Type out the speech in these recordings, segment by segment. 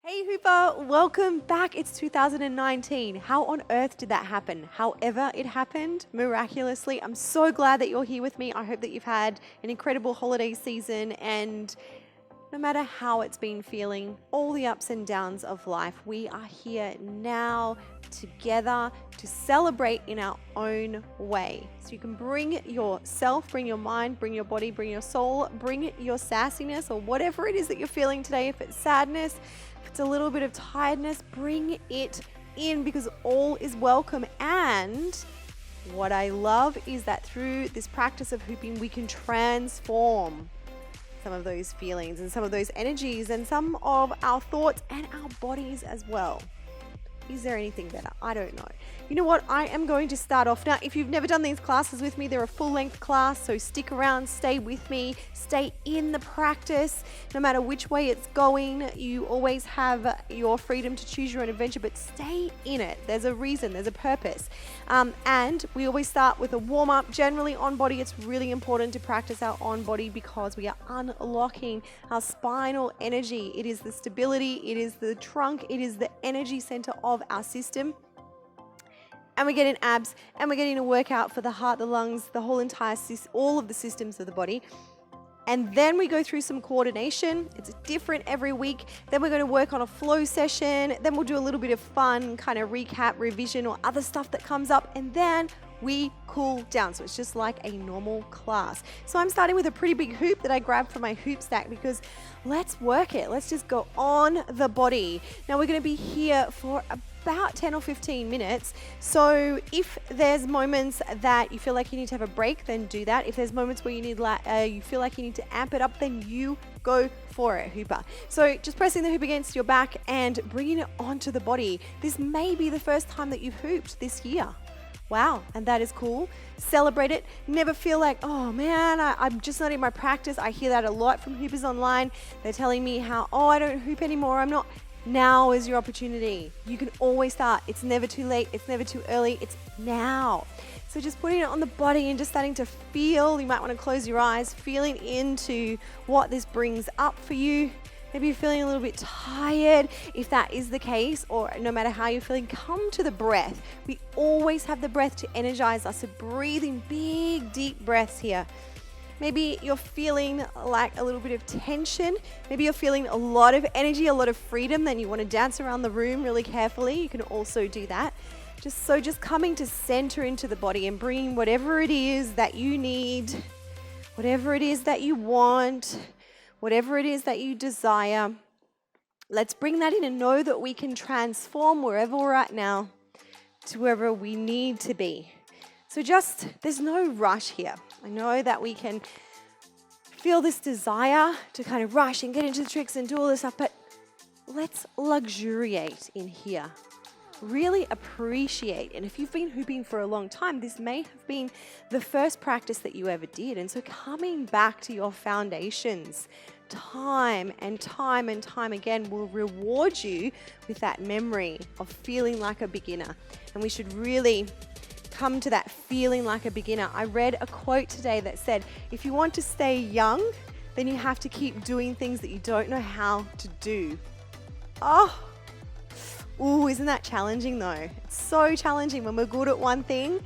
Hey Hooper, welcome back. It's 2019. How on earth did that happen? However it happened, miraculously, I'm so glad that you're here with me. I hope that you've had an incredible holiday season, and no matter how it's been feeling, all the ups and downs of life, we are here now together to celebrate in our own way. So you can bring yourself, bring your mind, bring your body, bring your soul, bring your sassiness or whatever it is that you're feeling today. If it's sadness, if it's a little bit of tiredness, bring it in because all is welcome. And what I love is that through this practice of hooping, we can transform some of those feelings and some of those energies and some of our thoughts and our bodies as well. Is there anything better? I don't know. You know what? I am going to start off now. If you've never done these classes with me, they're a full-length class, so stick around, stay with me, stay in the practice. No matter which way it's going, you always have your freedom to choose your own adventure, but stay in it. There's a reason, there's a purpose. And we always start with a warm-up. Generally on body, it's really important to practice our on body because we are unlocking our spinal energy. It is the stability, it is the trunk, it is the energy center of our system. And we're getting abs, and we're getting a workout for the heart, the lungs, the whole entire all of the systems of the body. And then we go through some coordination. It's different every week. Then we're going to work on a flow session. Then we'll do a little bit of fun, kind of recap, revision, or other stuff that comes up. And then we cool down. So it's just like a normal class. So I'm starting with a pretty big hoop that I grabbed from my hoop stack because let's work it. Let's just go on the body. Now we're going to be here for about 10 or 15 minutes. So if there's moments that you feel like you need to have a break, then do that. If there's moments where you need you feel like you need to amp it up, then you go for it, hooper. So just pressing the hoop against your back and bringing it onto the body. This may be the first time that you've hooped this year. Wow, and that is cool. Celebrate it. Never feel like, oh man, I'm just not in my practice. I hear that a lot from hoopers online. They're telling me how, oh, I don't hoop anymore. I'm not. Now is your opportunity. You can always start. It's never too late. It's never too early. It's now. So just putting it on the body and just starting to feel, you might want to close your eyes, feeling into what this brings up for you. Maybe you're feeling a little bit tired. If that is the case, or no matter how you're feeling, come to the breath. We always have the breath to energize us. So breathe in big, deep breaths here. Maybe you're feeling like a little bit of tension. Maybe you're feeling a lot of energy, a lot of freedom, then you want to dance around the room really carefully. You can also do that. Just coming to center into the body and bringing whatever it is that you need, whatever it is that you want, whatever it is that you desire. Let's bring that in and know that we can transform wherever we're at now to wherever we need to be. So there's no rush here. I know that we can feel this desire to kind of rush and get into the tricks and do all this stuff, but let's luxuriate in here. Really appreciate. And if you've been hooping for a long time, this may have been the first practice that you ever did. And so coming back to your foundations time and time and time again will reward you with that memory of feeling like a beginner. And we should really come to that feeling like a beginner. I read a quote today that said, if you want to stay young, then you have to keep doing things that you don't know how to do. Ooh, isn't that challenging though? It's so challenging when we're good at one thing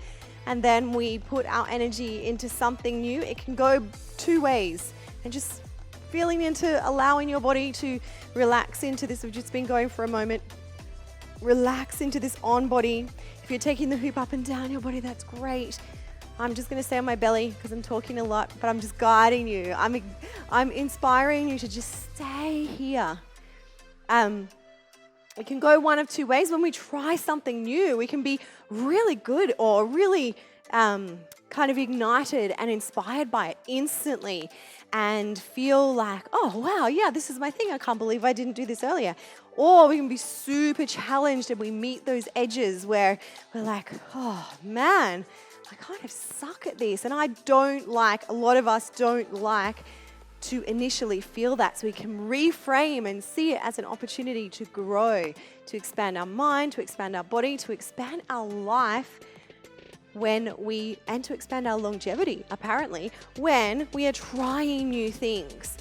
and then we put our energy into something new. It can go two ways. And just feeling into allowing your body to relax into this. We've just been going for a moment. Relax into this on body. If you're taking the hoop up and down your body, that's great. I'm just going to stay on my belly because I'm talking a lot, but I'm just guiding you. I'm inspiring you to just stay here. It can go one of two ways. When we try something new, we can be really good or really kind of ignited and inspired by it instantly and feel like, oh, wow, yeah, this is my thing. I can't believe I didn't do this earlier. Or we can be super challenged and we meet those edges where we're like, oh, man, I kind of suck at this. And a lot of us don't like to initially feel that, so we can reframe and see it as an opportunity to grow, to expand our mind, to expand our body, to expand our life and to expand our longevity, apparently, when we are trying new things.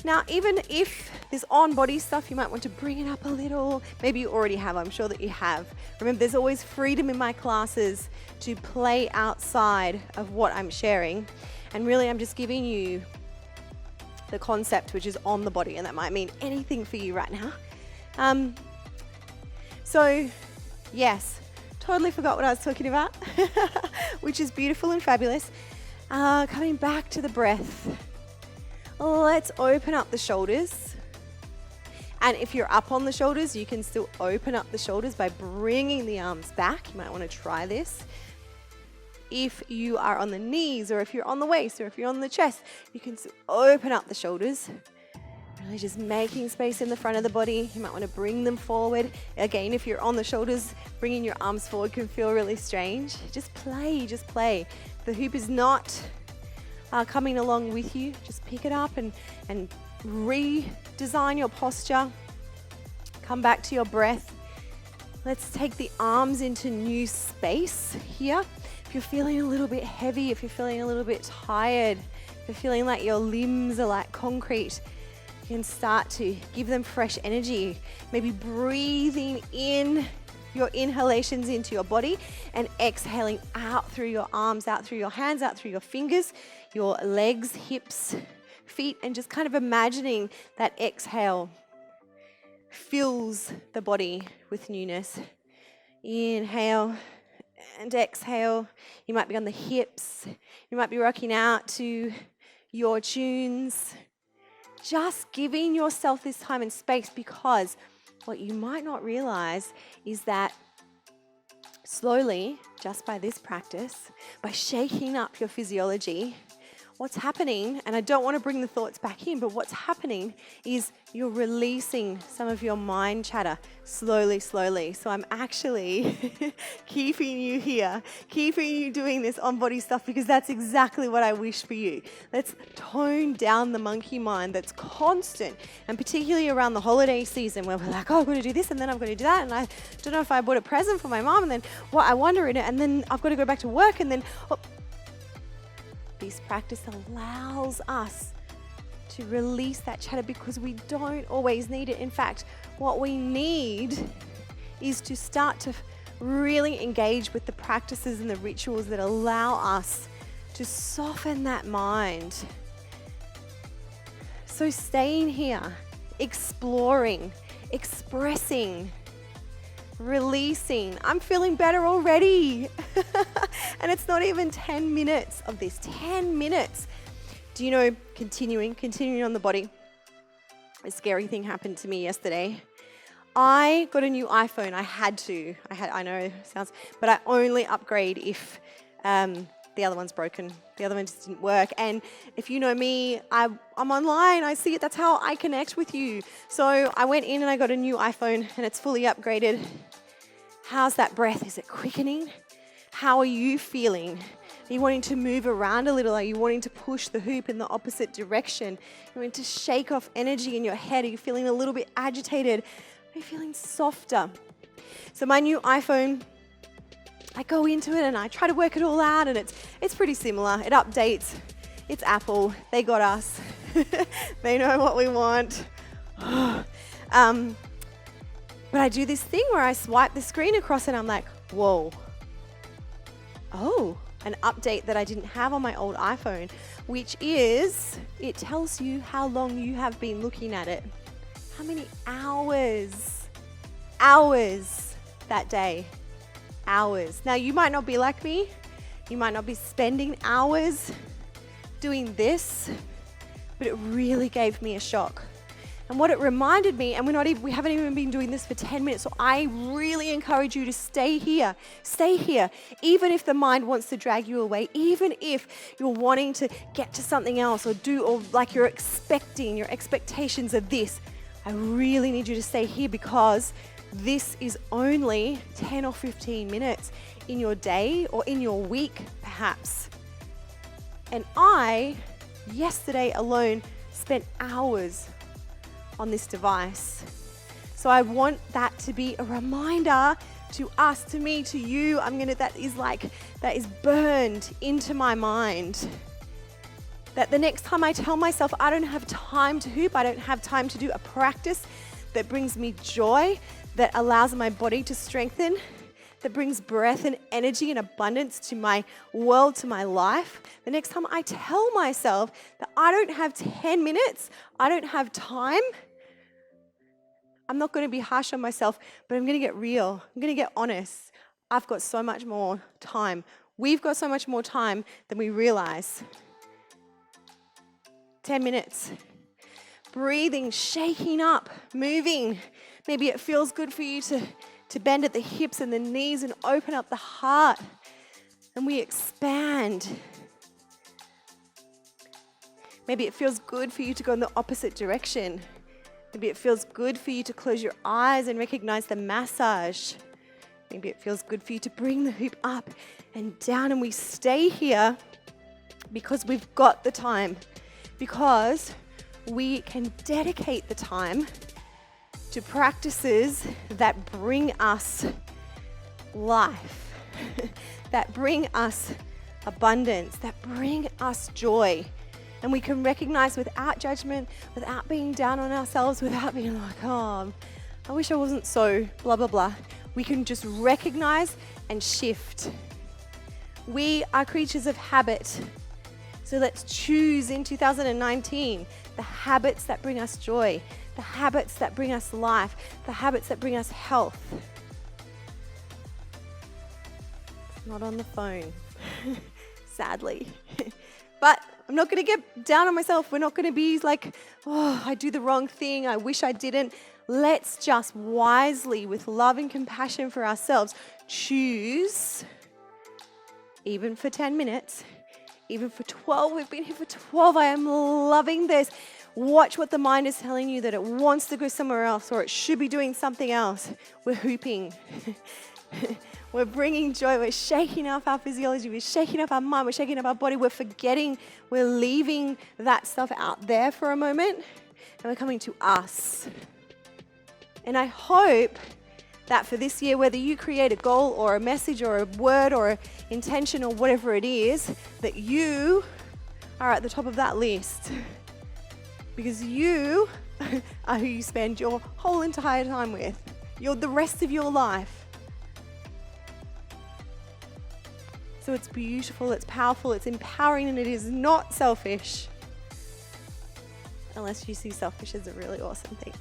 Now, even if this on-body stuff, you might want to bring it up a little. Maybe you already have, I'm sure that you have. Remember, there's always freedom in my classes to play outside of what I'm sharing. And really, I'm just giving you the concept which is on the body, and that might mean anything for you right now. So, yes, totally forgot what I was talking about, which is beautiful and fabulous. Coming back to the breath. Let's open up the shoulders. And if you're up on the shoulders, you can still open up the shoulders by bringing the arms back. You might want to try this. If you are on the knees, or if you're on the waist, or if you're on the chest, you can still open up the shoulders. Really just making space in the front of the body. You might want to bring them forward. Again, if you're on the shoulders, bringing your arms forward can feel really strange. Just play, just play. The hoop is not coming along with you. Just pick it up and redesign your posture. Come back to your breath. Let's take the arms into new space here. If you're feeling a little bit heavy, if you're feeling a little bit tired, if you're feeling like your limbs are like concrete, you can start to give them fresh energy. Maybe breathing in your inhalations into your body and exhaling out through your arms, out through your hands, out through your fingers, your legs, hips, feet, and just kind of imagining that exhale fills the body with newness. Inhale and exhale. You might be on the hips. You might be rocking out to your tunes. Just giving yourself this time and space, because what you might not realize is that slowly, just by this practice, by shaking up your physiology, what's happening, and I don't want to bring the thoughts back in, but what's happening is you're releasing some of your mind chatter slowly, slowly. So I'm actually keeping you here, keeping you doing this on-body stuff, because that's exactly what I wish for you. Let's tone down the monkey mind that's constant, and particularly around the holiday season where we're like, oh, I'm going to do this, and then I'm going to do that, and I don't know if I bought a present for my mom, and then I wonder in it, and then I've got to go back to work, and then... This practice allows us to release that chatter, because we don't always need it. In fact, what we need is to start to really engage with the practices and the rituals that allow us to soften that mind. So staying here, exploring, expressing, releasing. I'm feeling better already. And it's not even 10 minutes of this, 10 minutes. Do you know, continuing on the body, a scary thing happened to me yesterday. I got a new iPhone. I know it sounds, but I only upgrade if the other one's broken. The other one just didn't work. And if you know me, I'm online. I see it. That's how I connect with you. So I went in and I got a new iPhone, and it's fully upgraded. How's that breath? Is it quickening? How are you feeling? Are you wanting to move around a little? Are you wanting to push the hoop in the opposite direction? You want to shake off energy in your head? Are you feeling a little bit agitated? Are you feeling softer? So my new iPhone, I go into it and I try to work it all out, and it's pretty similar. It updates. It's Apple. They got us. They know what we want. But I do this thing where I swipe the screen across and I'm like, whoa. Oh, an update that I didn't have on my old iPhone, which is, it tells you how long you have been looking at it. How many hours that day. Hours. Now, you might not be like me. You might not be spending hours doing this, but it really gave me a shock. And what it reminded me, and we haven't even been doing this for 10 minutes, so I really encourage you to stay here, even if the mind wants to drag you away, even if you're wanting to get to something else or like you're expecting, your expectations are this. I really need you to stay here, because this is only 10 or 15 minutes in your day or in your week, perhaps. And I, yesterday alone, spent hours on this device. So I want that to be a reminder to us, to me, to you. That is burned into my mind. That the next time I tell myself I don't have time to hoop, I don't have time to do a practice that brings me joy, that allows my body to strengthen, that brings breath and energy and abundance to my world, to my life. The next time I tell myself that I don't have 10 minutes, I don't have time, I'm not going to be harsh on myself, but I'm going to get real. I'm going to get honest. I've got so much more time. We've got so much more time than we realize. 10 minutes. Breathing, shaking up, moving. Maybe it feels good for you to bend at the hips and the knees and open up the heart. And we expand. Maybe it feels good for you to go in the opposite direction. Maybe it feels good for you to close your eyes and recognize the massage. Maybe it feels good for you to bring the hoop up and down, and we stay here because we've got the time, because we can dedicate the time to practices that bring us life, that bring us abundance, that bring us joy. And we can recognize without judgment, without being down on ourselves, without being like, oh, I wish I wasn't so blah, blah, blah. We can just recognize and shift. We are creatures of habit. So let's choose in 2019 the habits that bring us joy, the habits that bring us life, the habits that bring us health. It's not on the phone, sadly. But I'm not going to get down on myself. We're not going to be like, oh, I do the wrong thing. I wish I didn't. Let's just wisely, with love and compassion for ourselves, choose, even for 10 minutes, even for 12. We've been here for 12. I am loving this. Watch what the mind is telling you, that it wants to go somewhere else or it should be doing something else. We're hooping. We're bringing joy. We're shaking up our physiology. We're shaking up our mind. We're shaking up our body. We're forgetting. We're leaving that stuff out there for a moment. And we're coming to us. And I hope that for this year, whether you create a goal or a message or a word or an intention or whatever it is, that you are at the top of that list. Because you are who you spend your whole entire time with. You're the rest of your life. So it's beautiful, it's powerful, it's empowering, and it is not selfish. Unless you see selfish as a really awesome thing.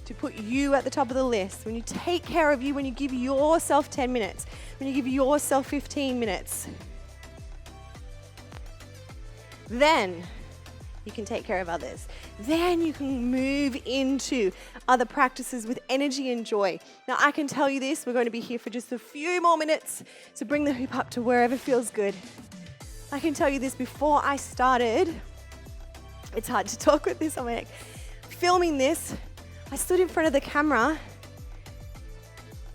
To put you at the top of the list. When you take care of you, when you give yourself 10 minutes, when you give yourself 15 minutes, then you can take care of others. Then you can move into other practices with energy and joy. Now, I can tell you this, we're going to be here for just a few more minutes to bring the hoop up to wherever feels good. I can tell you this, before I started, it's hard to talk with this, I'm like, filming this, I stood in front of the camera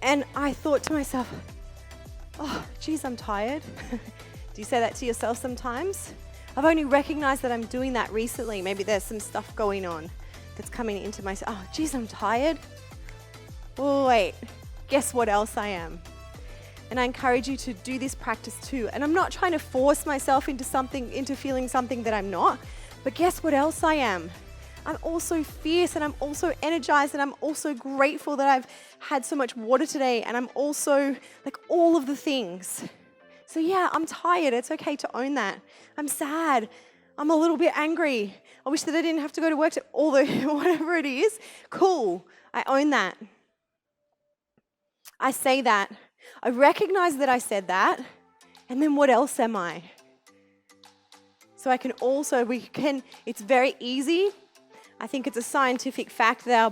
and I thought to myself, oh, geez, I'm tired. Do you say that to yourself sometimes? I've only recognized that I'm doing that recently. Maybe there's some stuff going on that's coming into my, oh, geez, I'm tired. Oh, wait, guess what else I am? And I encourage you to do this practice too. And I'm not trying to force myself into feeling something that I'm not, but guess what else I am? I'm also fierce, and I'm also energized, and I'm also grateful that I've had so much water today, and I'm also like all of the things. So yeah, I'm tired. It's okay to own that. I'm sad. I'm a little bit angry. I wish that I didn't have to go to work, to all the whatever it is. Cool. I own that. I say that. I recognize that I said that. And then what else am I? So it's very easy. I think it's a scientific fact that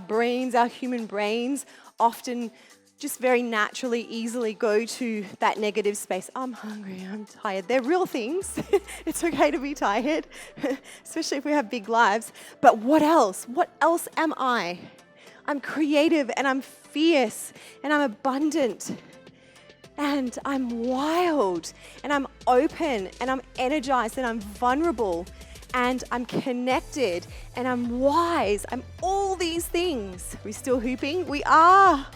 our human brains often just very naturally, easily go to that negative space. I'm hungry, I'm tired. They're real things. It's okay to be tired, especially if we have big lives. But what else? What else am I? I'm creative, and I'm fierce, and I'm abundant, and I'm wild, and I'm open, and I'm energized, and I'm vulnerable, and I'm connected, and I'm wise. I'm all these things. We're still hooping? We are.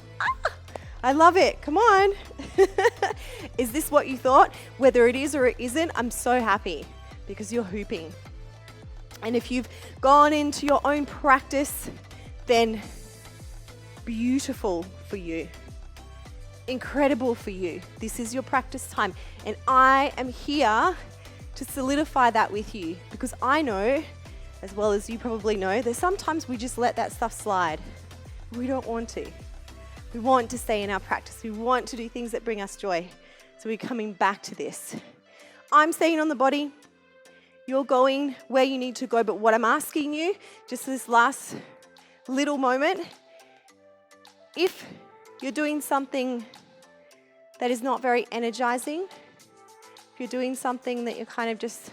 I love it. Come on. Is this what you thought? Whether it is or it isn't, I'm so happy. because you're hooping. And if you've gone into your own practice, then beautiful for you. Incredible for you. This is your practice time. And I am here to solidify that with you, because I know, as well as you probably know, that sometimes we just let that stuff slide. We don't want to. We want to stay in our practice. We want to do things that bring us joy. So we're coming back to this. I'm staying on the body. You're going where you need to go. But what I'm asking you, just this last little moment, if you're doing something that is not very energizing, if you're doing something that you're kind of just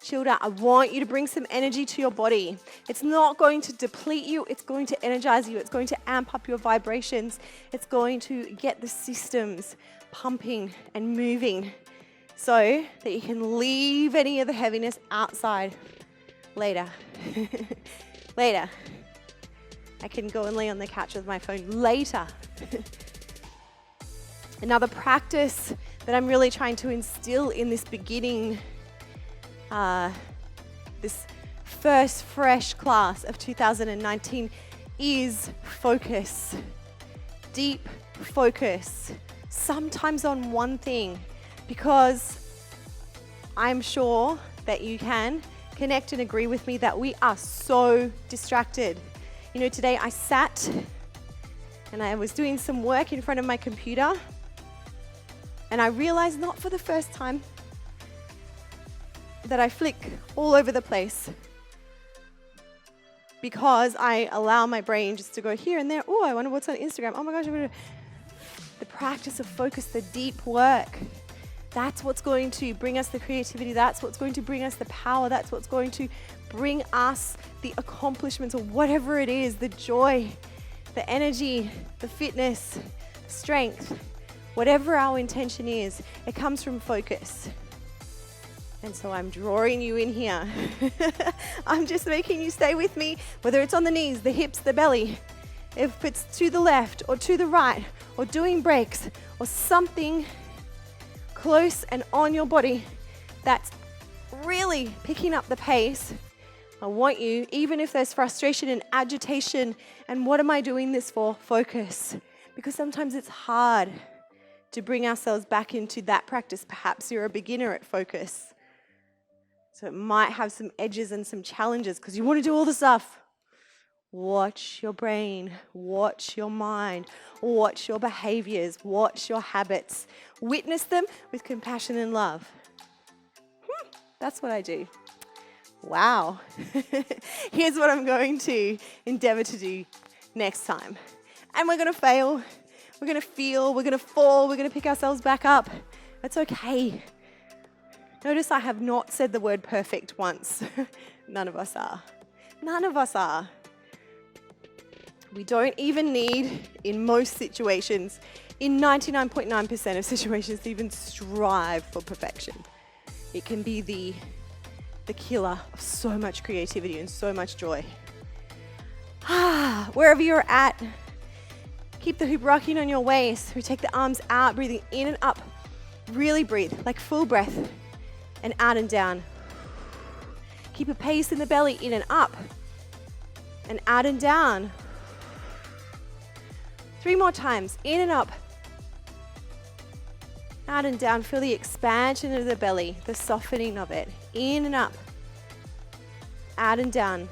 chilled out, I want you to bring some energy to your body. It's not going to deplete you. It's going to energize you. It's going to amp up your vibrations. It's going to get the systems pumping and moving so that you can leave any of the heaviness outside later. Later. I can go and lay on the couch with my phone later. Another practice that I'm really trying to instill in this beginning, this first fresh class of 2019 is focus. Deep focus. Sometimes on one thing, because I'm sure that you can connect and agree with me that we are so distracted. You know, today I sat and I was doing some work in front of my computer, and I realized, not for the first time, that I flick all over the place because I allow my brain just to go here and there. Oh, I wonder what's on Instagram. Oh my gosh, the practice of focus, the deep work. That's what's going to bring us the creativity. That's what's going to bring us the power. That's what's going to bring us the accomplishments, or whatever it is, the joy, the energy, the fitness, strength. Whatever our intention is, it comes from focus. And so I'm drawing you in here. I'm just making you stay with me, whether it's on the knees, the hips, the belly, if it's to the left or to the right, or doing breaks, or something close and on your body that's really picking up the pace. I want you, even if there's frustration and agitation, and what am I doing this for? Focus. Because sometimes it's hard to bring ourselves back into that practice. Perhaps you're a beginner at focus. So it might have some edges and some challenges because you want to do all the stuff. Watch your brain, watch your mind, watch your behaviors, watch your habits. Witness them with compassion and love. That's what I do. Wow. Here's what I'm going to endeavor to do next time. And we're going to fail. We're going to feel, we're going to fall, we're going to pick ourselves back up. It's okay. Notice I have not said the word perfect once. None of us are. None of us are. We don't even need, in most situations, in 99.9% of situations, to even strive for perfection. It can be the killer of so much creativity and so much joy. Wherever you're at, keep the hoop rocking on your waist. We take the arms out, breathing in and up. Really breathe, like full breath, and out and down. Keep a pace in the belly, in and up, and out and down. 3 more times, in and up, out and down. Feel the expansion of the belly, the softening of it. In and up, out and down.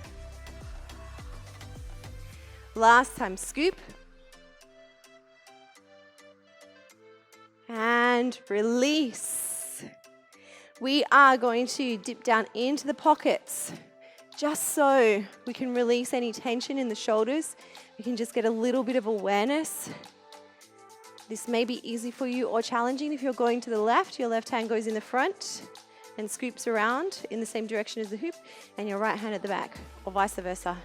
Last time, scoop. And release. We are going to dip down into the pockets just so we can release any tension in the shoulders. We can just get a little bit of awareness. This may be easy for you or challenging. If you're going to the left, your left hand goes in the front and scoops around in the same direction as the hoop, and your right hand at the back, or vice versa.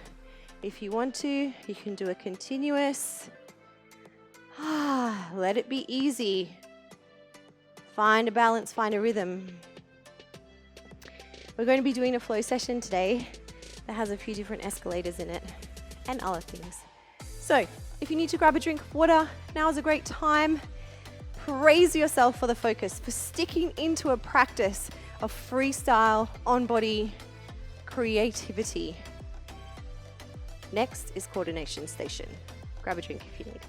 If you want to, you can do a continuous. Let it be easy. Find a balance, find a rhythm. We're going to be doing a flow session today that has a few different escalators in it and other things. So if you need to grab a drink of water, now is a great time. Praise yourself for the focus, for sticking into a practice of freestyle on-body creativity. Next is coordination station. Grab a drink if you need.